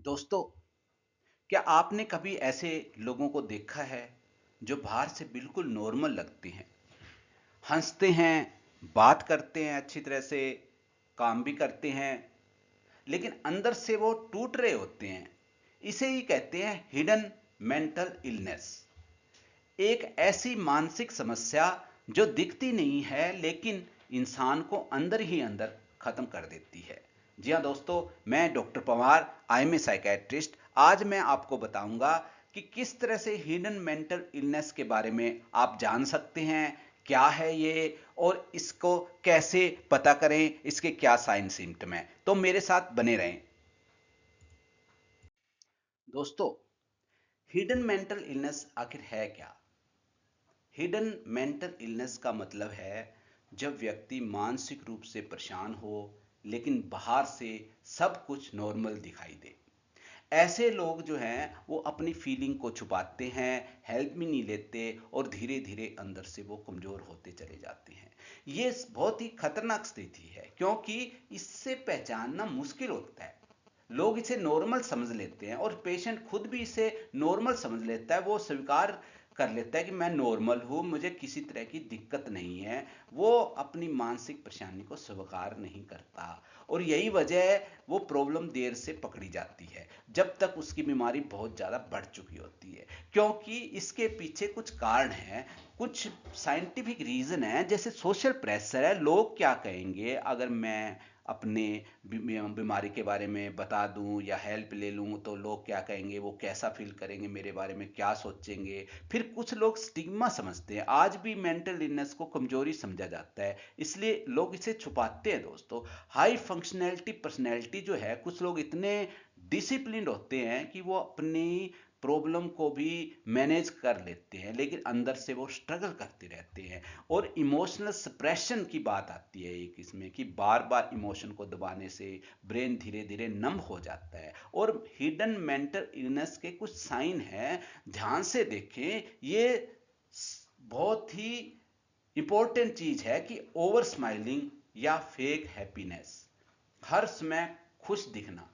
दोस्तों, क्या आपने कभी ऐसे लोगों को देखा है जो बाहर से बिल्कुल नॉर्मल लगते हैं, हंसते हैं, बात करते हैं अच्छी तरह से, काम भी करते हैं, लेकिन अंदर से वो टूट रहे होते हैं। इसे ही कहते हैं हिडन मेंटल इलनेस। एक ऐसी मानसिक समस्या जो दिखती नहीं है लेकिन इंसान को अंदर ही अंदर खत्म कर देती है। जी हाँ दोस्तों, मैं doctor Pawar, I am a psychiatrist. आज मैं आपको बताऊंगा कि किस तरह से हिडन मेंटल इलनेस के बारे में आप जान सकते हैं, क्या है ये, और इसको कैसे पता करें, इसके क्या साइन सिम्टम हैं। तो मेरे साथ बने रहें। दोस्तों, हिडन मेंटल इलनेस आखिर है क्या? हिडन मेंटल इलनेस का मतलब है जब व्यक्ति मानसिक रूप से परेशान हो लेकिन बाहर से सब कुछ नॉर्मल दिखाई दे। ऐसे लोग जो हैं वो अपनी फीलिंग को छुपाते हैं, हेल्प भी नहीं लेते और धीरे धीरे अंदर से वो कमज़ोर होते चले जाते हैं। ये बहुत ही खतरनाक स्थिति है क्योंकि इससे पहचानना मुश्किल होता है। लोग इसे नॉर्मल समझ लेते हैं और पेशेंट खुद भी इसे नॉर्मल समझ लेता है। वो स्वीकार कर लेता है कि मैं नॉर्मल हूँ, मुझे किसी तरह की दिक्कत नहीं है। वो अपनी मानसिक परेशानी को स्वीकार नहीं करता और यही वजह है वो प्रॉब्लम देर से पकड़ी जाती है, जब तक उसकी बीमारी बहुत ज़्यादा बढ़ चुकी होती है। क्योंकि इसके पीछे कुछ कारण हैं, कुछ साइंटिफिक रीज़न है। जैसे सोशल प्रेशर है, लोग क्या कहेंगे अगर मैं अपने बीमारी के बारे में बता दूं या हेल्प ले लूं, तो लोग क्या कहेंगे, वो कैसा फील करेंगे, मेरे बारे में क्या सोचेंगे। फिर कुछ लोग स्टिग्मा समझते हैं, आज भी मेंटल इलनेस को कमजोरी समझा जाता है, इसलिए लोग इसे छुपाते हैं। दोस्तों, हाई फंक्शनैलिटी पर्सनैलिटी जो है, कुछ लोग इतने डिसिप्लिन्ड होते हैं कि वो अपनी प्रॉब्लम को भी मैनेज कर लेते हैं लेकिन अंदर से वो स्ट्रगल करते रहते हैं। और इमोशनल सप्रेशन की बात आती है एक इसमें, कि बार बार इमोशन को दबाने से ब्रेन धीरे धीरे नम हो जाता है। और हिडन मेंटल इलनेस के कुछ साइन हैं, ध्यान से देखें। ये बहुत ही इंपॉर्टेंट चीज है कि ओवर स्माइलिंग या फेक हैप्पीनेस, हर समय खुश दिखना।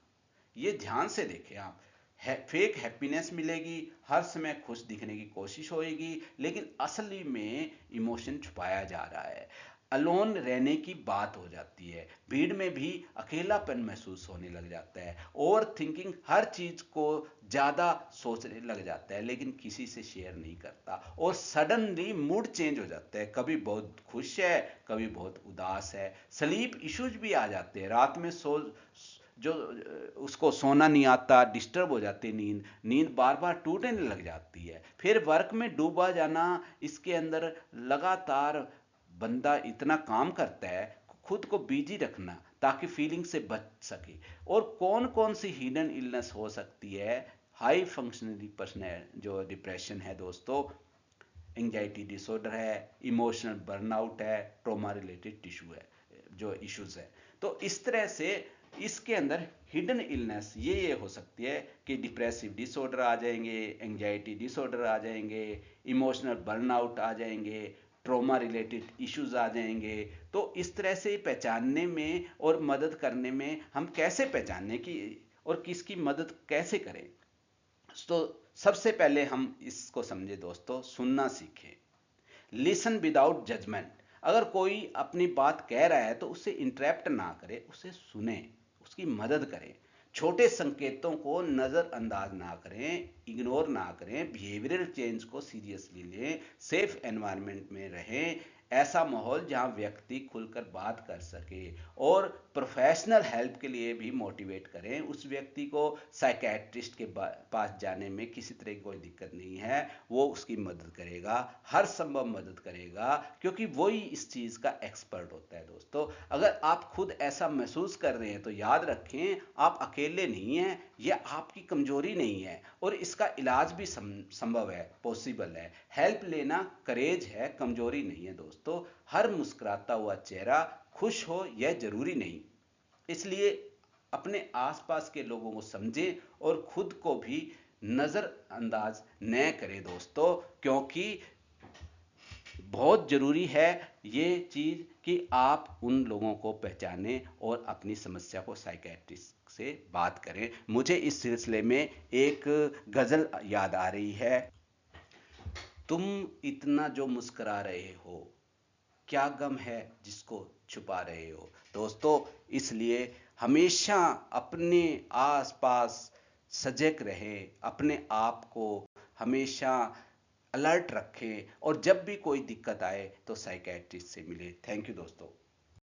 ये ध्यान से देखें आप। फेक हैप्पीनेस मिलेगी, हर समय खुश दिखने की कोशिश होएगी, लेकिन असली में इमोशन छुपाया जा रहा है। अलोन रहने की बात हो जाती है, भीड़ में भी अकेलापन महसूस होने लग जाता है। ओवर थिंकिंग, हर चीज को ज्यादा सोचने लग जाता है लेकिन किसी से शेयर नहीं करता। और सडनली मूड चेंज हो जाता है, कभी बहुत खुश है, कभी बहुत उदास है। स्लीप इश्यूज भी आ जाते हैं, रात में सो जो उसको सोना नहीं आता, डिस्टर्ब हो जाती है नींद, नींद बार बार टूटने लग जाती है। फिर वर्क में डूबा जाना, इसके अंदर लगातार बंदा इतना काम करता है, खुद को बिजी रखना ताकि फीलिंग से बच सके। और कौन कौन सी हिडन इलनेस हो सकती है? हाई फंक्शनली पर्सन जो डिप्रेशन है दोस्तों, एंजाइटी डिसऑर्डर है, इमोशनल बर्नआउट है, ट्रॉमा रिलेटेड टिश्यू है, जो इश्यूज है। तो इस तरह से इसके अंदर हिडन इलनेस ये हो सकती है कि डिप्रेसिव डिसऑर्डर आ जाएंगे, एंजाइटी डिसऑर्डर आ जाएंगे, इमोशनल बर्नआउट आ जाएंगे, ट्रॉमा रिलेटेड इश्यूज आ जाएंगे। तो इस तरह से पहचानने में और मदद करने में, हम कैसे पहचानने की और किसकी मदद कैसे करें? तो सबसे पहले हम इसको समझे दोस्तों, सुनना सीखें। Listen without judgment. अगर कोई अपनी बात कह रहा है तो उसे इंटरप्ट ना करें, उसे सुने, उसकी मदद करें। छोटे संकेतों को नज़रअंदाज ना करें, इग्नोर ना करें। बिहेवियरल चेंज को सीरियसली लें, सेफ एनवायरनमेंट में रहें, ऐसा माहौल जहां व्यक्ति खुलकर बात कर सके। और प्रोफेशनल हेल्प के लिए भी मोटिवेट करें उस व्यक्ति को। साइकेट्रिस्ट के पास जाने में किसी तरह की कोई दिक्कत नहीं है, वो उसकी मदद करेगा, हर संभव मदद करेगा, क्योंकि वही इस चीज़ का एक्सपर्ट होता है। दोस्तों, अगर आप खुद ऐसा महसूस कर रहे हैं तो याद रखें, आप अकेले नहीं हैं, यह आपकी कमजोरी नहीं है और इसका इलाज भी संभव है, पॉसिबल है। हेल्प लेना करेज है, कमजोरी नहीं है। दोस्तों, हर मुस्कुराता हुआ चेहरा खुश हो यह जरूरी नहीं। इसलिए अपने आसपास के लोगों को समझें और खुद को भी नज़रअंदाज न करें दोस्तों, क्योंकि बहुत ज़रूरी है ये चीज़ कि आप उन लोगों को पहचानें और अपनी समस्या को साइकियाट्रिस्ट से बात करें। मुझे इस सिलसिले में एक गज़ल याद आ रही है। तुम इतना जो मुस्कुरा रहे हो, क्या गम है जिसको छुपा रहे हो। दोस्तों, इसलिए हमेशा अपने आसपास सजग रहें, अपने आप को हमेशा अलर्ट रखें और जब भी कोई दिक्कत आए तो साइकियाट्रिस्ट से मिलें। थैंक यू दोस्तों।